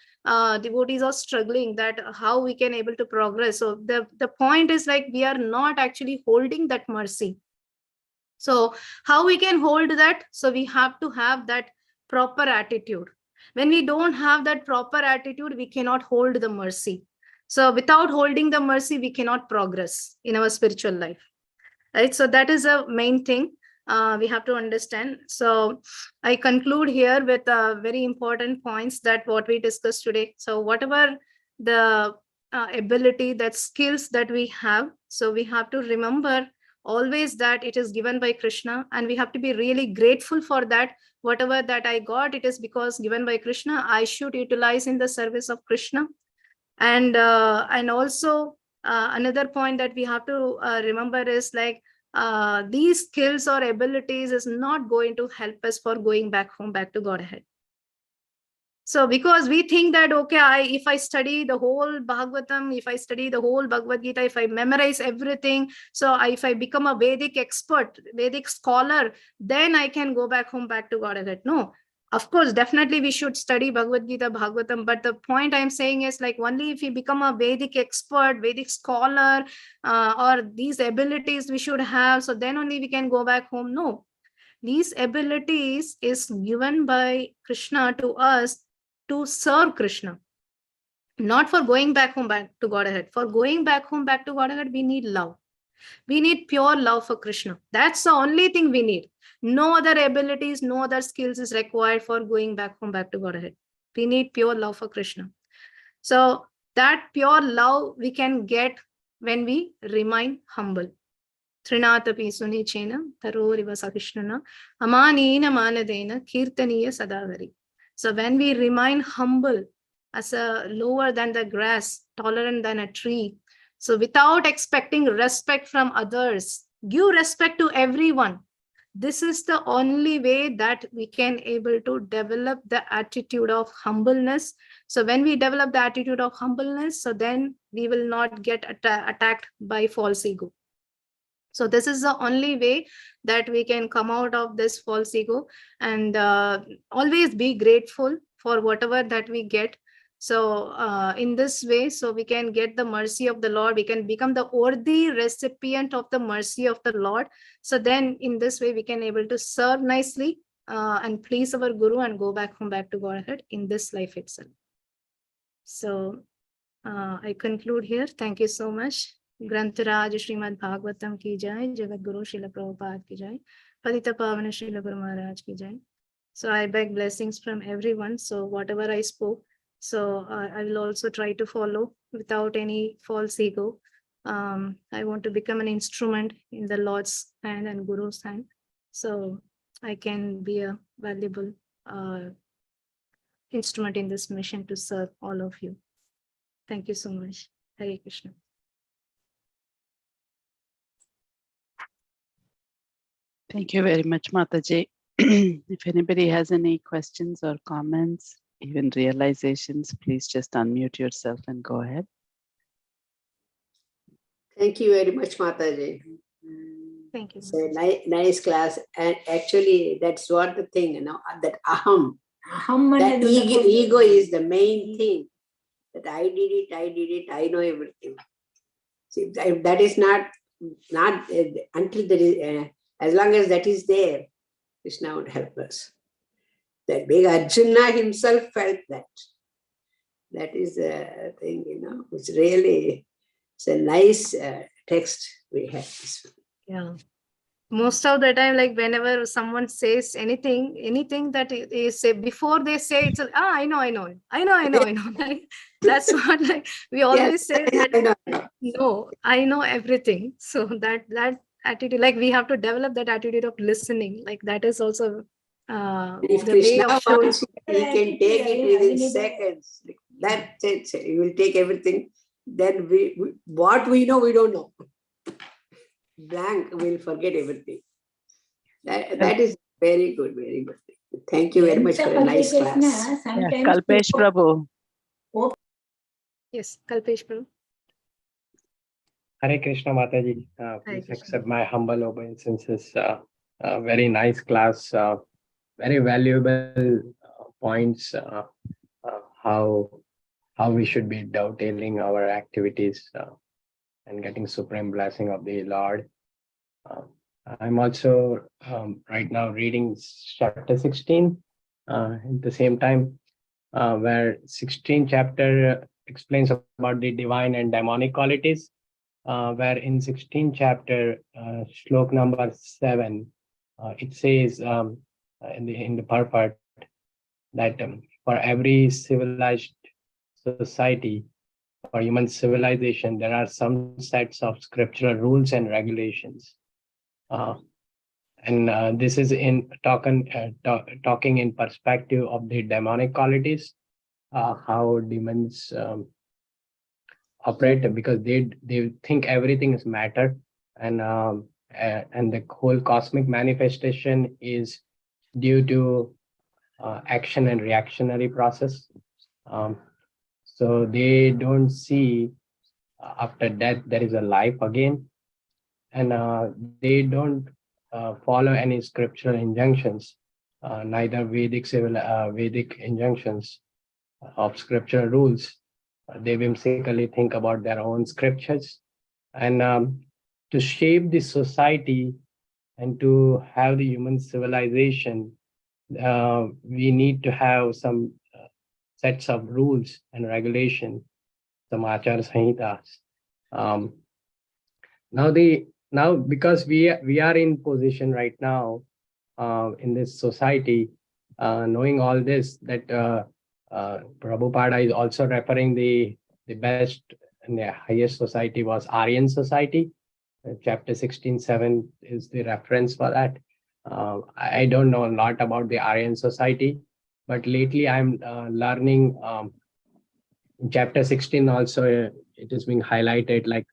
devotees are struggling, that how we can able to progress. So the point is like we are not actually holding that mercy. So how we can hold that? So we have to have that proper attitude. When we don't have that proper attitude, we cannot hold the mercy. So without holding the mercy, we cannot progress in our spiritual life, right? So that is a main thing we have to understand. So I conclude here with very important points that what we discussed today. So whatever the ability, that skills that we have, so we have to remember always that it is given by Krishna, and we have to be really grateful for that. Whatever that I got, it is because given by Krishna. I should utilize in the service of Krishna. And also another point that we have to remember is like these skills or abilities is not going to help us for going back home, back to Godhead. So because we think that, okay, if I study the whole Bhagavatam, if I study the whole Bhagavad Gita, if I memorize everything, so if I become a Vedic expert, Vedic scholar, then I can go back home, back to Godhead. No, of course, definitely we should study Bhagavad Gita, Bhagavatam. But the point I'm saying is like only if we become a Vedic expert, Vedic scholar, or these abilities we should have, so then only we can go back home. No, these abilities is given by Krishna to us to serve Krishna, not for going back home, back to Godhead. For going back home, back to Godhead, we need love. We need pure love for Krishna. That's the only thing we need. No other abilities, no other skills is required for going back home, back to Godhead. We need pure love for Krishna. So that pure love we can get when we remain humble. Trinatapi sunichena taroriva sakishnana amanina manadena kirtaniya sadavari. So when we remain humble, as a lower than the grass, tolerant than a tree, so without expecting respect from others, give respect to everyone. This is the only way that we can able to develop the attitude of humbleness. So when we develop the attitude of humbleness, so then we will not get attacked by false ego. So this is the only way that we can come out of this false ego, and always be grateful for whatever that we get. So in this way, so we can get the mercy of the Lord. We can become the worthy recipient of the mercy of the Lord. So then in this way, we can able to serve nicely and please our Guru and go back home, back to Godhead in this life itself. So I conclude here. Thank you so much. ग्रंथराज Shrimad Bhagavatam की जय, जगत गुरु श्रील प्रभुपाद की जय, पतित पावन श्रील गुरु महाराज की जय. So I beg blessings from everyone. So whatever I spoke, so I will also try to follow without any false ego. I want to become an instrument in the Lord's hand and Guru's hand, so I can be a valuable instrument in this mission to serve all of you. Thank you so much. Hare Krishna. Thank you very much, Mataji. If anybody has any questions or comments, even realizations, please just unmute yourself and go ahead. Thank you very much, Mataji. Thank you. It's a nice class. And actually, that's what the thing, that aham. That ego is the main thing. That I did it, I know everything. See, if that is not until there is, as long as that is there, Krishna would help us. That big Arjuna himself felt that. That is the thing, it's really, it's a nice text we have. Yeah. Most of the time, like whenever someone says anything that they say, before they say it's like, I know. Like, that's what like we always say that. No, I know everything. So that attitude, like we have to develop that attitude of listening. Like that is also if the Krishna way of showing. wants, he can take it within seconds. That's it. He will take everything. Then what we know, we don't know. Blank, we'll forget everything. That is very good, very good. Thank you very much for a nice class. Kalpesh Prabhu. Yes, Kalpesh Prabhu. Hare Krishna Mataji. Please Krishna. accept my humble obeisances. Very nice class. Very valuable points. How we should be dovetailing our activities and getting supreme blessing of the Lord. I'm also right now reading chapter 16 at the same time, where 16th chapter explains about the divine and demonic qualities, where in 16th chapter, shlok number 7, it says in the purport that for every civilized society, for human civilization, there are some sets of scriptural rules and regulations. And this is in talking in perspective of the demonic qualities, how demons operate, because they think everything is matter, and the whole cosmic manifestation is due to action and reactionary process. So they don't see after death there is a life again, and they don't follow any scriptural injunctions, neither Vedic injunctions of scriptural rules. They whimsically think about their own scriptures, and to shape the society and to have the human civilization, we need to have some sets of rules and regulation, some achar sanhitas. Now because we are in position right now in this society, knowing all this, that Prabhupada is also referring the best and the highest society was Aryan society. Chapter 16:7 is the reference for that. I don't know a lot about the Aryan society, but lately I'm learning in chapter 16 also, it is being highlighted like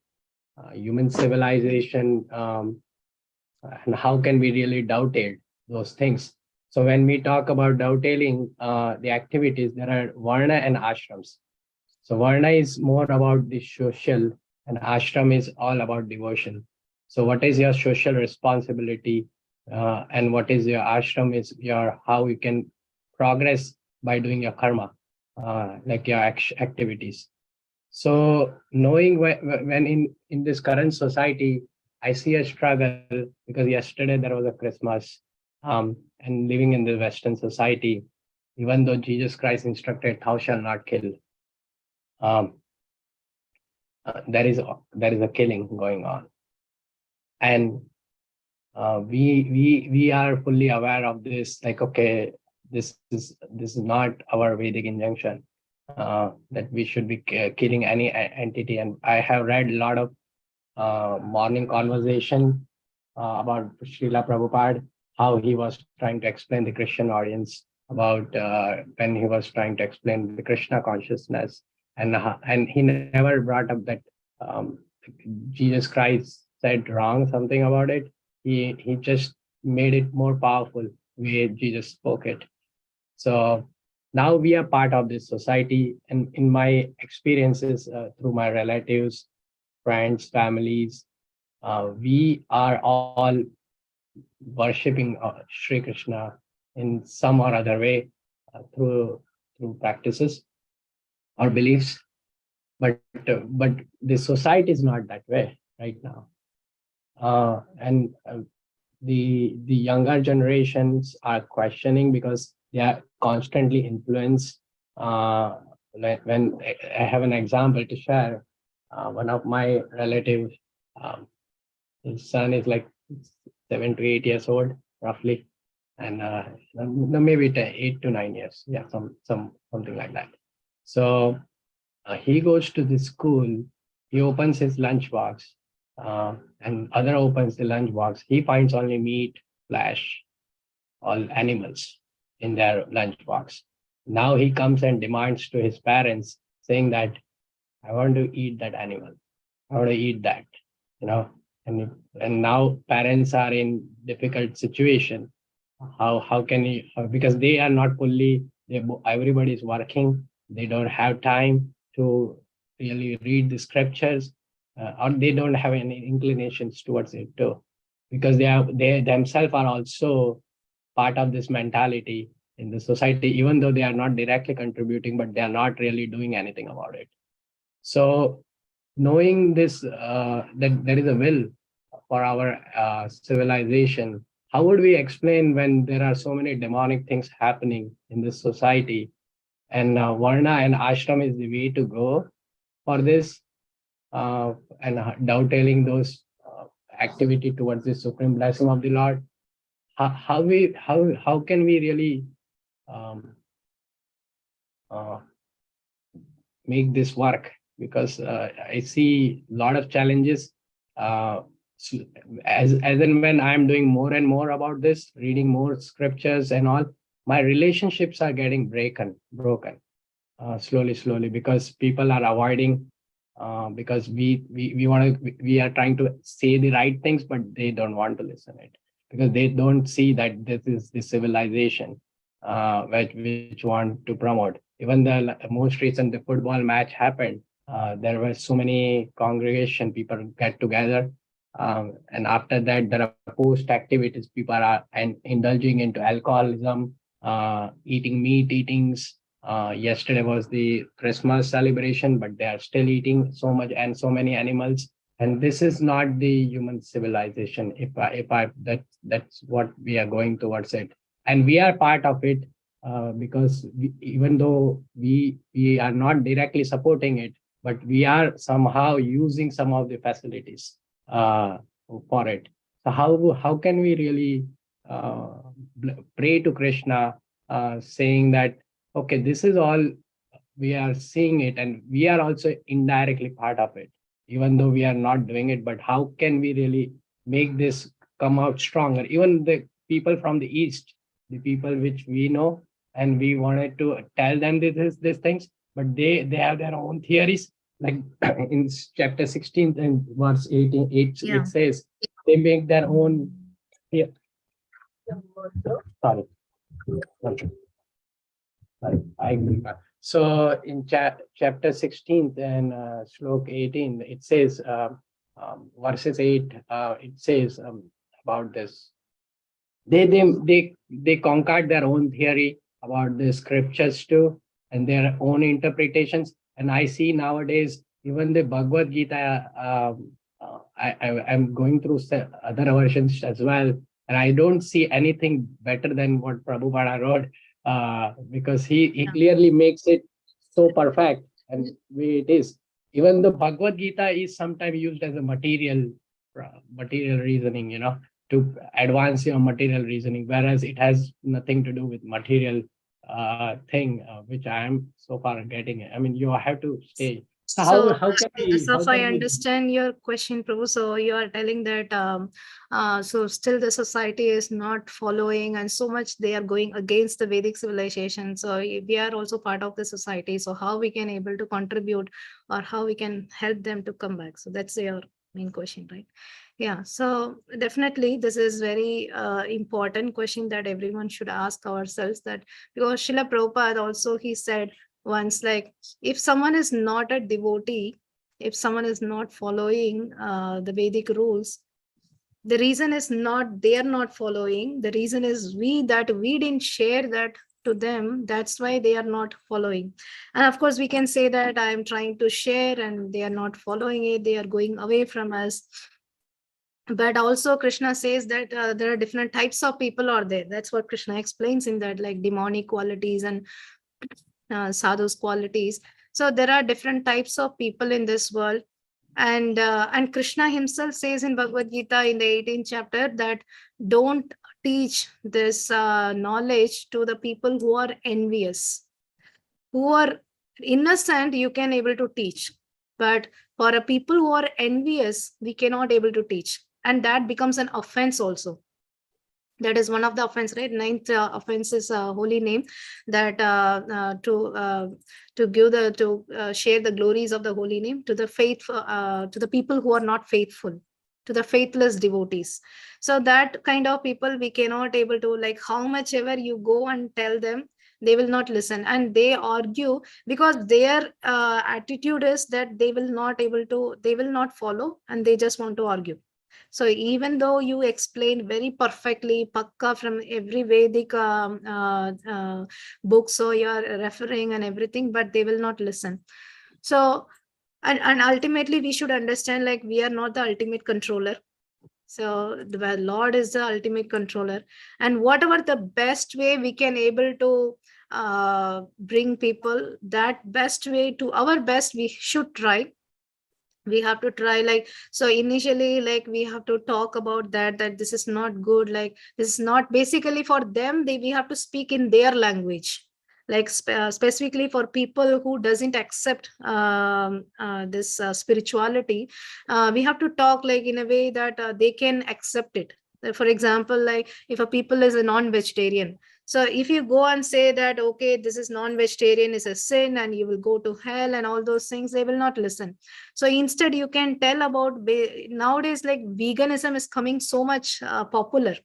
human civilization, and how can we really dovetail those things. So when we talk about dovetailing the activities, there are varna and ashrams. So varna is more about the social, and ashram is all about devotion. So what is your social responsibility, and what is your ashram is your how you can progress by doing your karma, like your activities. So knowing when in this current society, I see a struggle, because yesterday there was a Christmas, and living in the Western society, even though Jesus Christ instructed, "Thou shalt not kill," there is a killing going on, and we are fully aware of this. Like, okay, this is not our Vedic injunction, that we should be killing any entity. And I have read a lot of morning conversation about Srila Prabhupada, how he was trying to explain the Christian audience about when he was trying to explain the Krishna consciousness, and he never brought up that Jesus Christ said wrong something about it. He just made it more powerful way Jesus spoke it. So now we are part of this society, and in my experiences through my relatives, friends, families, we are all worshipping Sri Krishna in some or other way, through practices or beliefs, but the society is not that way right now, and the younger generations are questioning, because they are constantly influenced. When I have an example to share, one of my relatives, his son is like 7 to 8 years old, roughly, and maybe 8 to 9 years, yeah, something like that. So he goes to the school, he opens his lunchbox, and other opens the lunchbox. He finds only meat, flesh, all animals in their lunchbox. Now he comes and demands to his parents, saying that, "I want to eat that animal. I want to eat that," you know. And now parents are in difficult situation. How can you? Because they are not fully. Everybody is working. They don't have time to really read the scriptures, or they don't have any inclinations towards it too, because they themselves are also part of this mentality in the society, even though they are not directly contributing, but they are not really doing anything about it. So knowing this, that there is a will for our civilization, how would we explain when there are so many demonic things happening in this society, and Varna and Ashram is the way to go for this, and dovetailing those activity towards the supreme blessing of the Lord? How can we really um, uh, make this work? Because I see a lot of challenges. As and when I'm doing more and more about this, reading more scriptures and all, my relationships are getting broken slowly, because people are avoiding, because we are trying to say the right things, but they don't want to listen it, because they don't see that this is the civilization which want to promote. Even the most recent the football match happened, there were so many congregation people get together, and after that there are post activities. People are indulging into alcoholism, eating meat eatings. Yesterday was the Christmas celebration, but they are still eating so much and so many animals. And this is not the human civilization. That's what we are going towards it, and we are part of it, because even though we are not directly supporting it, but we are somehow using some of the facilities for it. So how can we really pray to Krishna, saying that, okay, this is all, we are seeing it, and we are also indirectly part of it, even though we are not doing it. But how can we really make this come out stronger? Even the people from the East, the people which we know, and we wanted to tell them these things, but they have their own theories. Like in chapter 16 and verse 18, Yeah. it says they make their own. Yeah. Sorry. I agree. So in chapter 16 and slok 18, it says, verses 8, it says about this. They conquered their own theory about the scriptures too, and their own interpretations. And I see nowadays even the Bhagavad Gita. I'm going through other versions as well, and I don't see anything better than what Prabhupada wrote, because he clearly makes it so perfect, and way it is. Even the Bhagavad Gita is sometimes used as a material reasoning, to advance your material reasoning, whereas it has nothing to do with material thing, which I am so far getting. I mean, you have to stay. So how can we? As if I understand your question, Prabhu, so you are telling that so still the society is not following, and so much they are going against the Vedic civilization. So we are also part of the society. So how we can able to contribute, or how we can help them to come back? So that's your main question, right? Yeah. So definitely, this is very important question that everyone should ask ourselves. That because Srila Prabhupada also he said once, like, if someone is not a devotee, if someone is not following the Vedic rules, the reason is not they are not following. The reason is we didn't share that to them. That's why they are not following. And of course, we can say that I am trying to share and they are not following it. They are going away from us. But also Krishna says that there are different types of people are there. That's what Krishna explains in that, like demonic qualities and sadhu's qualities. So there are different types of people in this world, and Krishna himself says in Bhagavad Gita in the 18th chapter that don't teach this knowledge to the people who are envious. Who are innocent, you can able to teach, but for a people who are envious, we cannot able to teach, and that becomes an offense also. That is one of the offense, right? Ninth offense is holy name, that to give the share the glories of the holy name to the faithful, to the people who are not faithful, to the faithless devotees. So that kind of people we cannot able to, like, how much ever you go and tell them, they will not listen, and they argue because their attitude is that they will not follow, and they just want to argue. So even though you explain very perfectly, pakka from every Vedic book, so you are referring and everything, but they will not listen. So, and ultimately we should understand, like, we are not the ultimate controller. So the Lord is the ultimate controller, and whatever the best way we can able to bring people, that best way, to our best, we should try. We have to try, like, so initially, like, we have to talk about that this is not good, like, this is not, basically for them, we have to speak in their language, like specifically for people who doesn't accept this spirituality. We have to talk like in a way that they can accept it. For example, like, if a people is a non-vegetarian, so if you go and say that, okay, this is non-vegetarian is a sin and you will go to hell and all those things, they will not listen. So instead, you can tell about, nowadays, like, veganism is coming so much popular,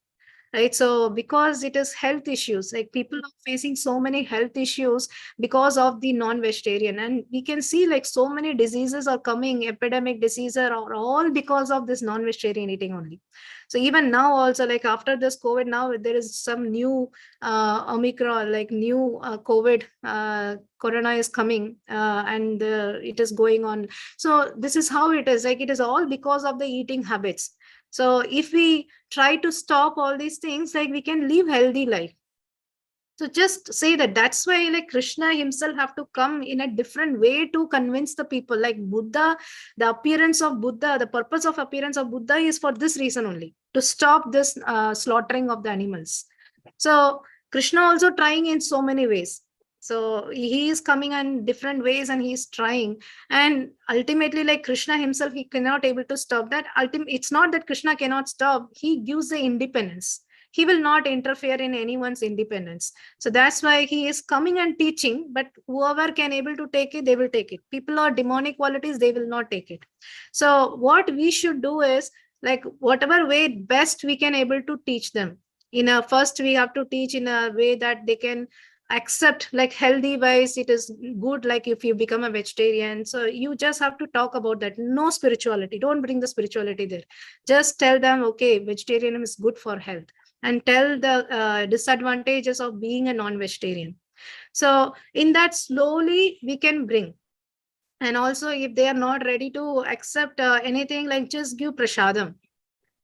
right? So because it is health issues, like, people are facing so many health issues because of the non-vegetarian, and we can see, like, so many diseases are coming, epidemic diseases are all because of this non-vegetarian eating only. So even now also, like, after this COVID, now there is some new Omicron, like, new COVID corona is coming, and it is going on. So this is how it is, like, it is all because of the eating habits. So if we try to stop all these things, like, we can live healthy life. So just say that, that's why, like, Krishna himself have to come in a different way to convince the people. Like Buddha, the appearance of Buddha, the purpose of appearance of Buddha is for this reason only, to stop this slaughtering of the animals. So Krishna also trying in so many ways. So he is coming in different ways and he is trying. And ultimately, like, Krishna himself, he cannot able to stop that. It's not that Krishna cannot stop. He gives the independence. He will not interfere in anyone's independence. So that's why he is coming and teaching, but whoever can able to take it, they will take it. People are demonic qualities, they will not take it. So what we should do is, like, whatever way best we can able to teach them. First we have to teach in a way that they can accept, like, healthy wise, it is good, like, if you become a vegetarian, so you just have to talk about that. No spirituality, don't bring the spirituality there. Just tell them, okay, vegetarianism is good for health, and tell the disadvantages of being a non-vegetarian. So in that, slowly we can bring. And also, if they are not ready to accept anything, like, just give prasadam.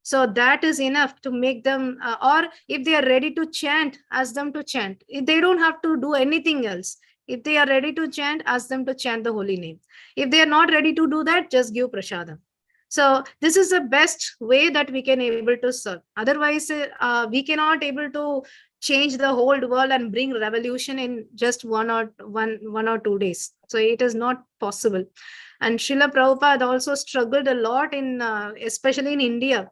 So that is enough to make them, or if they are ready to chant, ask them to chant. They don't have to do anything else. If they are ready to chant, ask them to chant the holy name. If they are not ready to do that, just give prasadam. So this is the best way that we can able to serve. Otherwise, we cannot able to change the whole world and bring revolution in just one or 2 days. So it is not possible. And Srila Prabhupada also struggled a lot in, especially in India.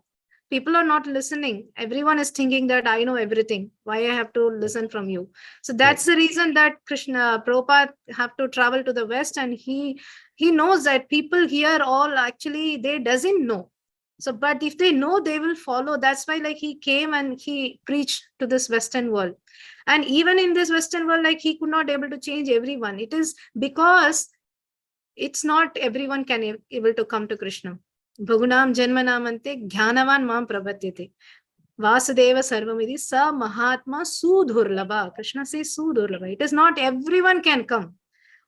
People are not listening. Everyone is thinking that I know everything. Why I have to listen from you? So that's the reason that Prabhupada have to travel to the West, and he knows that people here all actually they doesn't know. So, but if they know, they will follow. That's why, like, he came and he preached to this Western world. And even in this Western world, like, he could not able to change everyone. It is because it's not everyone can able to come to Krishna. Bhagunam janmanamante jnanavan mam prapatyate. Vasudeva sarvamidi sa mahatma sudhurlabha. Krishna says sudhurlabha. It is not everyone can come.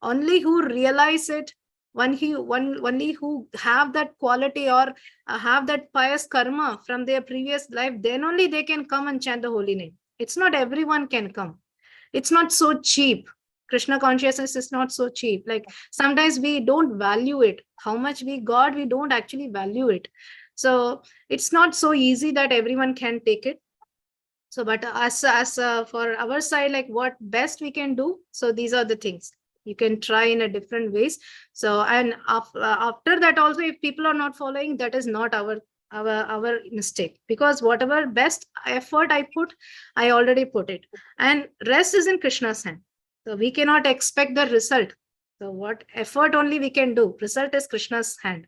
Only who realize it, only who have that quality or have that pious karma from their previous life, then only they can come and chant the holy name. It's not everyone can come. It's not so cheap. Krishna consciousness is not so cheap. Like, sometimes we don't value it. How much we got, we don't actually value it. So it's not so easy that everyone can take it. So, but as for our side, like, what best we can do. So these are the things you can try in a different ways. So, and after that also, if people are not following, that is not our mistake, because whatever best effort I put, I already put it, and rest is in Krishna's hand. So we cannot expect the result. So what effort only we can do, result is Krishna's hand.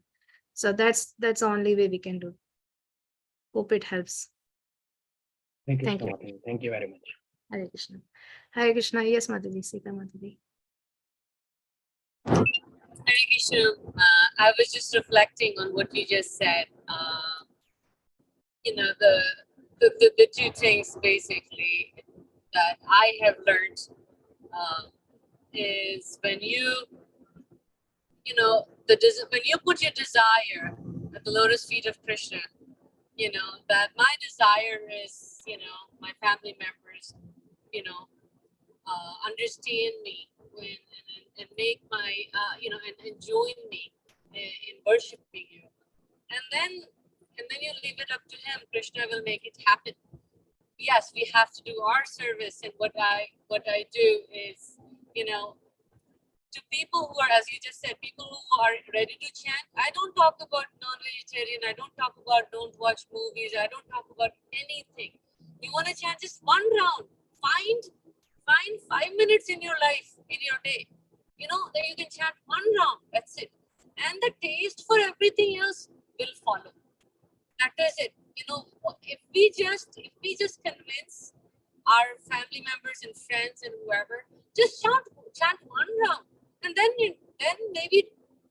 So that's the only way we can do. Hope it helps. Thank you Thank so you. much. Thank you very much. Hare Krishna. Hare Krishna. Yes, Mataji, Sita Mataji. Hare Krishna. I was just reflecting on what you just said. You know, the two things basically that I have learned is when you know, when you put your desire at the lotus feet of Krishna, you know, that my desire is, you know, my family members, you know, understand me and make my, you know, and join me in worshiping you. And then you leave it up to him. Krishna will make it happen. Yes, we have to do our service. And what I do is, you know, to people who are, as you just said, people who are ready to chant. I don't talk about non-vegetarian. I don't talk about don't watch movies. I don't talk about anything. You want to chant just one round. Find 5 minutes in your life, in your day. You know, that you can chant one round. That's it. And the taste for everything else will follow. That is it. You know, if we just convince our family members and friends and whoever, just chant one round. And then maybe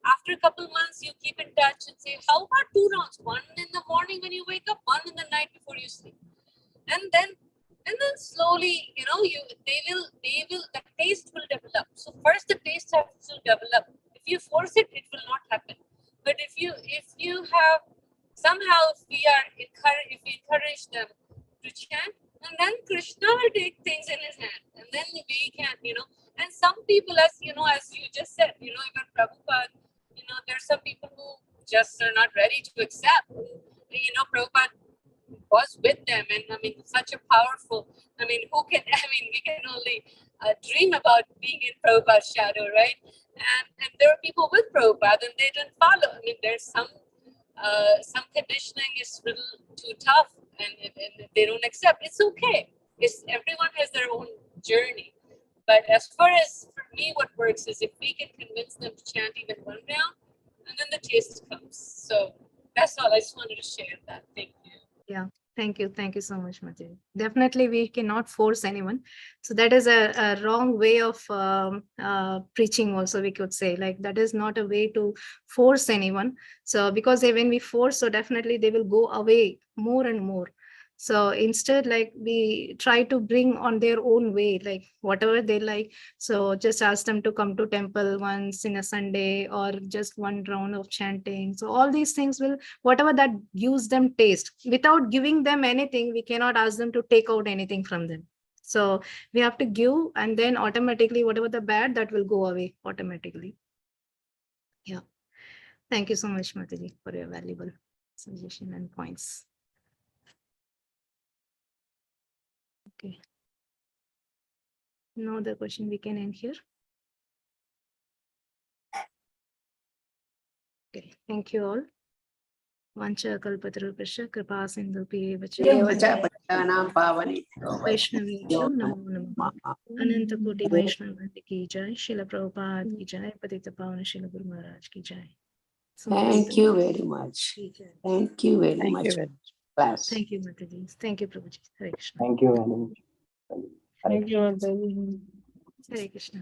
after a couple months, you keep in touch and say, how about 2 rounds? One in the morning when you wake up, one in the night before you sleep. And then slowly, you know, the taste will develop. So first the taste has to develop. If you force it, it will not happen. But if you have somehow, if we encourage them to chant, and then Krishna will take things in his hand, and then we can, you know. And some people, as you know, as you just said, you know, even Prabhupada, you know, there are some people who just are not ready to accept. You know, Prabhupada was with them, and I mean, such a powerful. I mean, we can only dream about being in Prabhupada's shadow, right? And there are people with Prabhupada, and they didn't follow. I mean, there's some conditioning is a little too tough, and they don't accept. It's okay. Everyone has their own journey. But as far as for me, what works is if we can convince them to chant even one round, and then the taste comes. So that's all. I just wanted to share that. Thank you. Yeah. Thank you. Thank you so much, Mataji. Definitely, we cannot force anyone. So that is a wrong way of preaching also, we could say. Like, that is not a way to force anyone. So because when we force, so definitely they will go away more and more. So instead, like, we try to bring on their own way, like whatever they like. So just ask them to come to temple once in a Sunday, or just one round of chanting. So all these things will, whatever that gives them taste, without giving them anything, we cannot ask them to take out anything from them. So we have to give, and then automatically whatever the bad, that will go away automatically. Yeah. Thank you so much, Mataji, for your valuable suggestion and points. Okay. No other question, we can end here. Okay, thank you all. Vancha kalpatarupasya kripa sindhu Devacha pavani. Vaishnavi namo namo. Ananta Koti Vaishnava ki jai. Srila Prabhupada ki jai. Patita Pavana Srila Guru Maharaj ki jai. Thank you very much. Thank you very much. Class. Thank you, Mataji. Thank you, Prabhuji. Hare Krishna. Thank you very much. Thank you, Mataji. Hare Krishna.